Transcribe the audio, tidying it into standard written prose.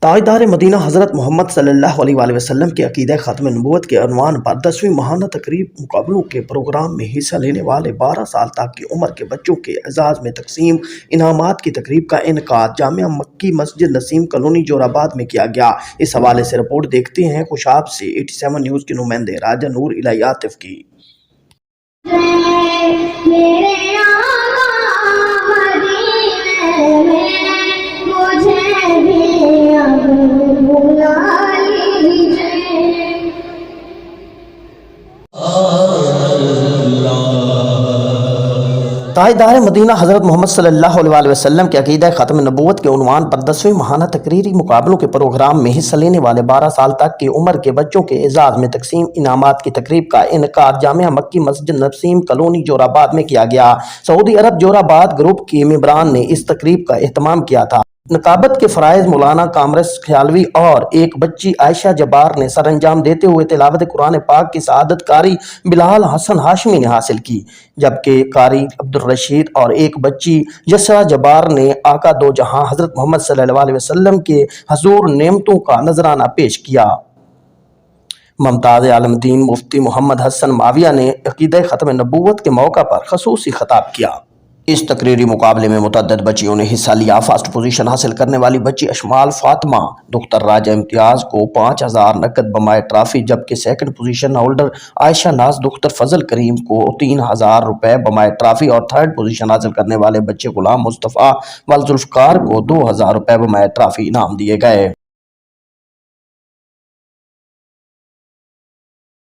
تاجدار مدینہ حضرت محمد صلی اللہ علیہ وآلہ وسلم کے عقیدہ ختم نبوت کے عنوان پر 10ویں ماہانہ تقریب مقابلوں کے پروگرام میں حصہ لینے والے 12 سال تک کی عمر کے بچوں کے اعزاز میں تقسیم انعامات کی تقریب کا انعقاد جامعہ مکی مسجد نسیم کالونی جوراباد میں کیا گیا۔ اس حوالے سے رپورٹ دیکھتے ہیں خوشاب سے 87 نیوز کے نمائندے راجہ نور الہی عاطف کی۔ تاجدار مدینہ حضرت محمد صلی اللہ علیہ وآلہ وسلم کے عقیدہ ختم نبوت کے عنوان پر 10ویں ماہانہ تقریری مقابلوں کے پروگرام میں حصہ لینے والے 12 سال تک کی عمر کے بچوں کے اعزاز میں تقسیم انعامات کی تقریب کا انعقاد جامعہ مکی مسجد نسیم کالونی جوراباد میں کیا گیا۔ سعودی عرب جوراباد گروپ کے ممبران نے اس تقریب کا اہتمام کیا تھا۔ نقابت کے فرائض مولانا کامرس خیالوی اور ایک بچی عائشہ جبار نے سر انجام دیتے ہوئے تلاوت قرآن پاک کی سعادت کاری بلال حسن ہاشمی نے حاصل کی، جبکہ قاری عبدالرشید اور ایک بچی یسرا جبار نے آقا دو جہاں حضرت محمد صلی اللہ علیہ وسلم کے حضور نعمتوں کا نذرانہ پیش کیا۔ ممتاز عالم دین مفتی محمد حسن معاویہ نے عقیدہ ختم نبوت کے موقع پر خصوصی خطاب کیا۔ اس تقریری مقابلے میں متعدد بچیوں نے حصہ لیا۔ فرسٹ پوزیشن حاصل کرنے والی بچی اشمال فاطمہ دختر راجہ امتیاز کو 5000 نقد بمائے ٹرافی، جبکہ سیکنڈ پوزیشن ہولڈر عائشہ ناز دختر فضل کریم کو 3000 روپے بمائے ٹرافی اور تھرڈ پوزیشن حاصل کرنے والے بچے غلام مصطفیٰ والذوالفقار کو 2000 روپے بمائے ٹرافی انعام دیے گئے۔